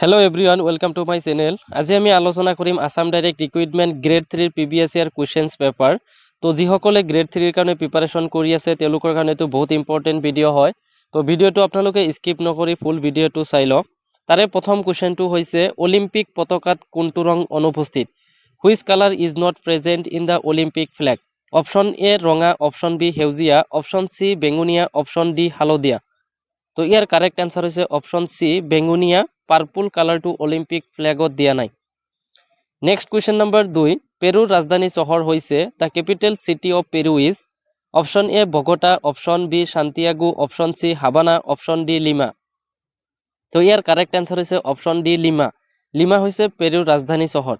Hello everyone, welcome to my channel. আজি আমি আলোচনা কৰিম Assam direct recruitment grade 3 previous year questions paper. তো যিসকলে গ্ৰেড 3 ৰ কাৰণে প্ৰিপাৰেচন কৰি আছে তেওঁলোকৰ কাৰণে তো বহুত ইম্পৰ্টেন্ট ভিডিঅ' হয়। তো ভিডিঅ'টো আপোনালোকে স্কিপ নকৰি ফুল ভিডিঅ'টো চাই লওক। তাৰে প্ৰথম কোৱেশ্চনটো হৈছে অলিম্পিক পতাকাত কোনটো ৰং অনুপস্থিত? Which colour is not present in the Olympic flag? Option A ৰঙা, অপশ্যন বি সেউজীয়া, অপশ্যন চি বেঙুনীয়া, অপশ্যন ডি হালধীয়া। তো ইয়াৰ কাৰেক্ট আনসাৰ হৈছে অপশ্যন চি বেঙুনীয়া। পাৰ্পল কালাৰটো অলিম্পিক ফ্লেগত দিয়া নাই। নেক্সট কুৱেশ্যন নম্বৰ 2, পেৰুৰ ৰাজধানী চহৰ হৈছে the capital city of Peru is? Option A Bogota, option B Santiago, option C Havana, option D Lima. তো ইয়াৰ কাৰেক্ট আনসাৰ হৈছে অপশ্যন ডি লিমা। লিমা হৈছে পেৰুৰ ৰাজধানী চহৰ।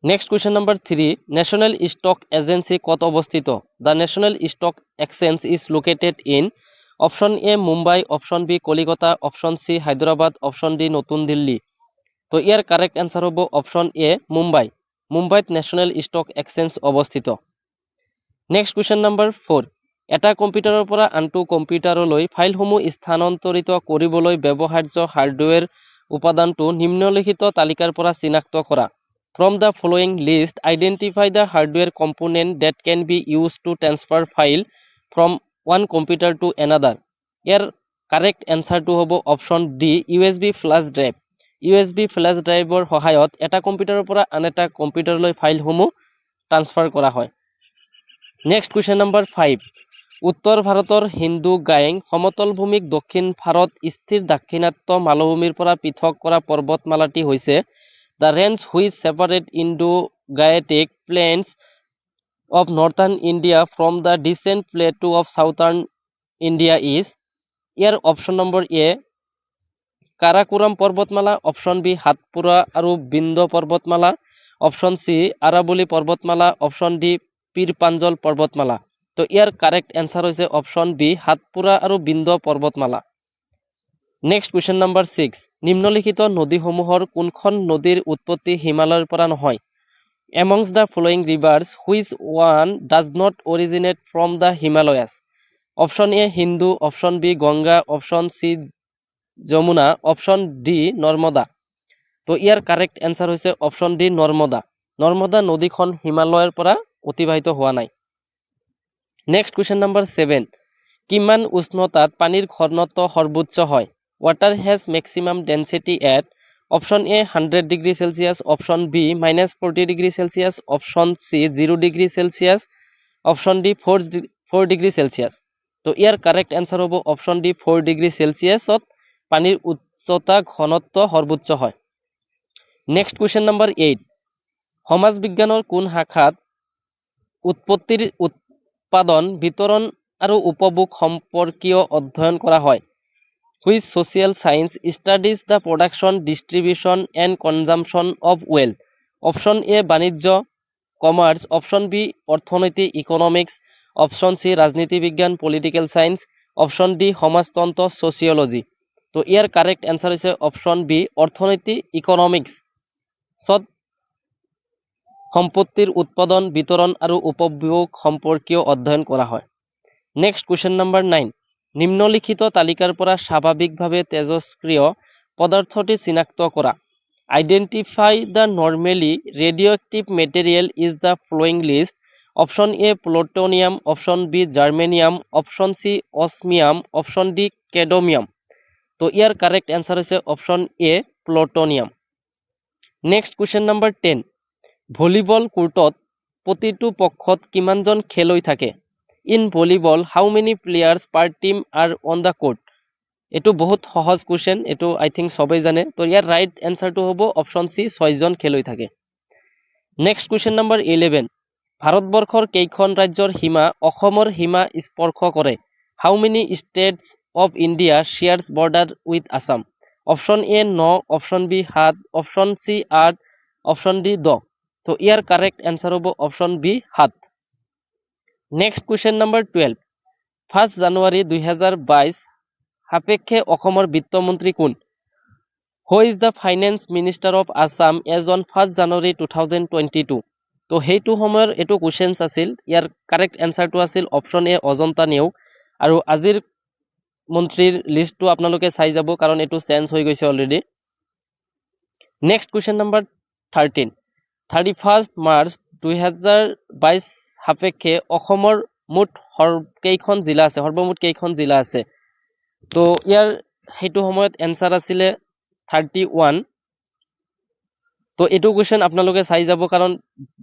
Next question number 3, national stock agency ক'ত অৱস্থিত? The national stock exchange is located in? Option A Mumbai, option B Kolkata, option C Hyderabad, option D নতুন দিল্লী। তো ইয়াৰ কাৰেক্ট আনসাৰ হ'ব অপশ্যন এ মুম্বাই। মুম্বাইত নেশ্যনেল ষ্টক এক্সচেঞ্জ অৱস্থিত। নেক্সট কুৱেশ্যন নম্বৰ 4, এটা কম্পিউটাৰৰ পৰা আনটো কম্পিউটাৰলৈ ফাইলসমূহ স্থানান্তৰিত কৰিবলৈ ব্যৱহাৰ্য হাৰ্ডৱেৰ উপাদানটো নিম্নলিখিত তালিকাৰ পৰা চিনাক্ত কৰা। From the following list, identify the hardware component that can be used to transfer file from one computer to another. ইয়াৰ কাৰেক্ট এনসাৰটো হ'ব option D USB flash drive. USB flash ড্ৰাইভৰ সহায়ত এটা কম্পিউটাৰৰ পৰা আন এটা কম্পিউটাৰলৈ ফাইলসমূহ ট্ৰান্সফাৰ কৰা হয়। নেক্সট কুৱেশ্যন নম্বৰ 5, উত্তৰ ভাৰতৰ হিন্দু গায়েং সমতল ভূমিক দক্ষিণ ভাৰত স্থিৰ দাক্ষিণাত্য মালভূমিৰ পৰা পৃথক কৰা পৰ্বতমালাটি হৈছে the range which separate Indo-Gangetic plains of northern India from the descent plateau of southern India is? ইয়াৰ অপশ্যন নম্বৰ এ কাৰাকোৰাম পৰ্বতমালা, অপশ্যন বি হাতপুৰা আৰু বিন্দ পৰ্বতমালা, অপশ্যন চি আৰাবলী পৰ্বতমালা, অপশ্যন ডি পীৰ পাঞ্জল পৰ্বতমালা। তো ইয়াৰ কাৰেক্ট এনসাৰ হৈছে অপশ্যন বি হাতপুৰা আৰু বিন্দ পৰ্বতমালা। নেক্সট কুৱেশ্যন নম্বৰ 6, নিম্নলিখিত নদীসমূহৰ কোনখন নদীৰ উৎপত্তি হিমালয়ৰ পৰা নহয়? Amongst the following rivers, which one does not originate from the Himalayas? Option A Hindu, option B Ganga, option C Yamuna, option D Narmada. তো ইয়াৰ কাৰেক্ট এনসাৰ হৈছে অপশ্যন ডি নৰ্মদা। নৰ্মদা নদীখন হিমালয়ৰ পৰা অতিবাহিত হোৱা নাই। নেক্সট কুৱেশ্যন নম্বৰ 7, কিমান উষ্ণতাত পানীৰ ঘনত্ব সৰ্বোচ্চ হয়? Water has maximum density at? Option A 100 degree Celsius, option B -40 degree Celsius, option C 0 degree Celsius, option D 4 degree Celsius. তো ইয়াৰ কাৰেক্ট এনসাৰ হ'ব অপশ্যন ডি 4 ডিগ্ৰী সেলসিয়াছত পানীৰ উচ্চতা ঘনত্ব সৰ্বোচ্চ হয়। নেক্সট কুৱেশ্যন নম্বৰ 8, সমাজ বিজ্ঞানৰ কোন শাখাত উৎপত্তিৰ উৎপাদন বিতৰণ আৰু উপভোগ সম্পৰ্কীয় অধ্যয়ন কৰা হয়? Which social science studies the production, distribution and consumption of wealth? Option A বাণিজ্য কমাৰ্চ, অপশ্যন বি অৰ্থনীতি ইকনমিক্স, অপশ্যন চি ৰাজনীতি বিজ্ঞান পলিটিকেল সায়েন্স, অপশ্যন ডি সমাজতন্ত্ৰ ছচিয়লজি। তো ইয়াৰ কাৰেক্ট এনসাৰ হৈছে অপশ্যন বি অৰ্থনীতি ইকনমিক্স। সম্পত্তিৰ উৎপাদন বিতৰণ আৰু উপভোগ সম্পৰ্কীয় অধ্যয়ন কৰা হয়। নেক্সট কুৱেশ্যন নম্বৰ 9, নিম্নলিখিত তালিকাৰ পৰা স্বাভাৱিকভাৱে তেজস্ক্ৰিয় পদাৰ্থটি চিনাক্ত কৰা। Identify the normally radioactive material is the following list. Option A plutonium, option B germanium, option C osmium, option D cadmium. তো ইয়াৰ কাৰেক্ট এনসাৰ হৈছে option A plutonium. Next question number 10, volleyball কোৰ্টত প্ৰতিটো পক্ষত কিমানজন খেলুৱৈ থাকে? In volleyball how many players per team are on the court? এইটো বহুত সহজ কুৱেশ্যন, এইটো আই থিংক সবেই জানে। তো ইয়াৰ ৰাইট এনসাৰটো হ'ব অপশ্যন চি 6জন খেলুৱৈ থাকে। নেক্সট কুৱেশ্যন নম্বৰ 11, ভাৰতবৰ্ষৰ কেইখন ৰাজ্যৰ সীমা অসমৰ সীমা স্পৰ্শ কৰে? How many states of India shares border with Assam? Option A 9, option B 7, option C 8, option D 10। তো ইয়াৰ কাৰেক্ট এনসাৰ হ'ব option B 7। Next question number 12, 1 জানুৱাৰী 2022 সাপেক্ষে অসমৰ বিত্তমন্ত্ৰী কোন? Who is the finance minister of Assam as on 1 জানুৱাৰী 2022? তো সেইটো সময়ৰ এইটো কুৱেশ্যন আছিল। ইয়াৰ কাৰেক্ট এনসাৰটো আছিল অপশ্যন এ অজন্তা নেওগ। আৰু আজিৰ মন্ত্ৰীৰ লিষ্টটো আপোনালোকে চাই যাব কাৰণ এইটো চেঞ্জ হৈ গৈছে already. Next question number 13 31 March 2022 সাপেক্ষে অসমৰ মুঠ কেইখন জিলা আছে, সৰ্বমুঠ কেইখন জিলা আছে? তো ইয়াৰ সেইটো সময়ত এনসাৰ আছিলে 31। তো এইটো কুৱেশ্যন আপোনালোকে চাই যাব, কাৰণ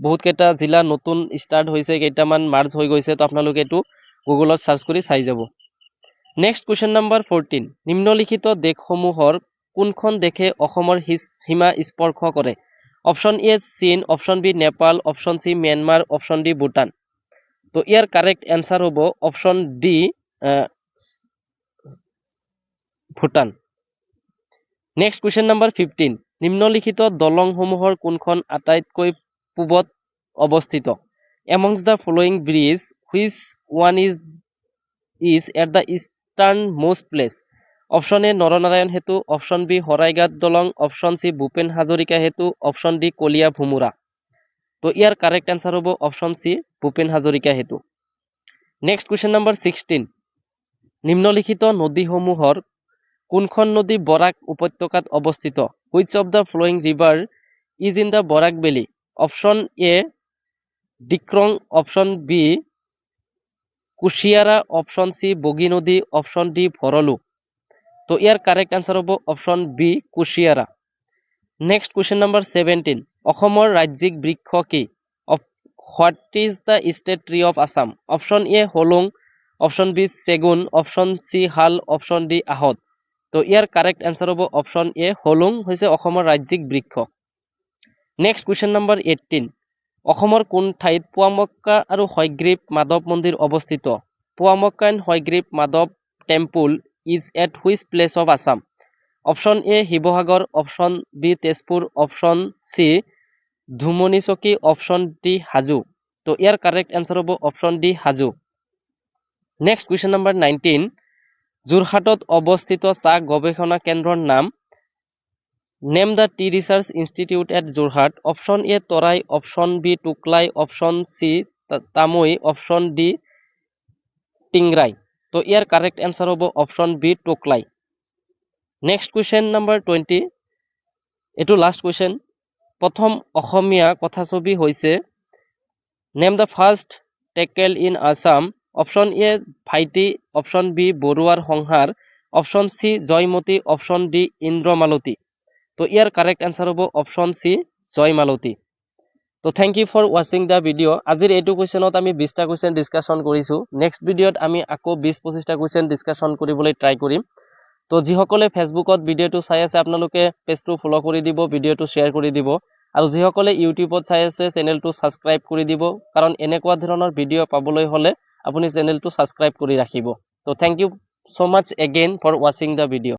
বহুত কেইটা জিলা নতুন ষ্টাৰ্ট হৈছে, কেইটামান মাৰ্চ হৈ গৈছে, তো আপোনালোকে এইটো গুগলত সাৰ্চ কৰি চাই যাব। নেক্সট কুৱেশ্যন নম্বৰ 14 নিম্নলিখিত দেশসমূহৰ কোনখন দেশে অসমৰ সীমা স্পৰ্শ কৰে? অপশ্যন এ চীন, option B Nepal, option C Myanmar, option D Bhutan. তো ইয়াৰ কাৰেক্ট এনসাৰ হ'ব option D Bhutan. Next question number 15 নিম্নলিখিত দলংসমূহৰ কোনখন আটাইতকৈ পূবত অৱস্থিত? Among the following bridge which one is at the eastern most place? Option A Naranarayan Setu, option B Saraighat দলং, অপশ্যন চি ভূপেন হাজৰিকা সেতু, অপশ্যন ডি কলীয়া ভোমোৰা। তো ইয়াৰ কাৰেক্ট এনসাৰ হ'ব অপশ্যন চি ভূপেন হাজৰিকা সেতু। নেক্সট কুৱেশ্যন নম্বৰ 16 নিম্নলিখিত নদীসমূহৰ কোনখন নদী বৰাক উপত্যকাত অৱস্থিত? Which of the following river is in the Barak valley? Option A Dikrong, option B Kushiyara, option C Bogi Nadi, option D Bharalu. তো ইয়াৰ কাৰেক্ট আনসাৰ হ'ব option B Kushiyara. Next question number 17 অসমৰ ৰাজ্যিক বৃক্ষ কি? What is the state tree of Assam? Option A Holong, option B চেগুন, option C শাল, option D আহত। তো ইয়াৰ কাৰেক্ট এনসাৰ হ'ব অপশ্যন এ হলুং হৈছে অসমৰ ৰাজ্যিক বৃক্ষ। নেক্সট কুৱেশ্যন নম্বৰ 18 অসমৰ কোন ঠাইত পুৱামক্কা আৰু হয়গ্ৰীৱ মাধৱ মন্দিৰ অৱস্থিত? পুৱামক্কা and Hayagriva Madhava temple is at which place of Assam? Option A Sivasagar, option B Tezpur, option C Dhumnichowki, option D Hajo. তো ইয়াৰ কাৰেক্ট এনসাৰ হ'ব option D Hajo. Next question number 19 যোৰহাটত অৱস্থিত চাহ গৱেষণা কেন্দ্ৰৰ নাম? Name the tea research institute at Jorhat. Option A Tarai, option B Tocklai, option C Tamai, option D Tingrai. তো ইয়াৰ correct answer হ'ব option B Tocklai. Next question number 20 এইটো লাষ্ট কুৱেশ্যন প্ৰথম অসমীয়া কথাছবি হৈছে name the first tackle in Assam. Option এ ভাইটি, অপশ্যন বি বৰুৱাৰ সংহাৰ, option C Joymoti, option D Indramalati. তো ইয়াৰ কাৰেক্ট এনসাৰ হ'ব অপশ্যন চি জয়মালতী। তো থেংক ইউ ফৰ ৱাচিং দ্য ভিডিঅ'। আজিৰ এইটো কুৱেশ্যনত আমি 20টা কুৱেশ্যন ডিছকাশ্যন কৰিছোঁ। নেক্সট ভিডিঅ'ত আমি আকৌ 20-25টা কুৱেশ্যন ডিছকাশ্যন কৰিবলৈ ট্ৰাই কৰিম। তো যিসকলে ফেচবুকত ভিডিঅ'টো চাই আছে আপোনালোকে পেজটো ফ'ল' কৰি দিব, ভিডিঅ'টো শ্বেয়াৰ কৰি দিব, আৰু যিসকলে ইউটিউবত চাই আছে চেনেলটো ছাবস্ক্ৰাইব কৰি দিব, কাৰণ এনেকুৱা ধৰণৰ ভিডিঅ' পাবলৈ হ'লে আপুনি চেনেলটো ছাবস্ক্ৰাইব কৰি ৰাখিব। তো thank you so much again for watching the video.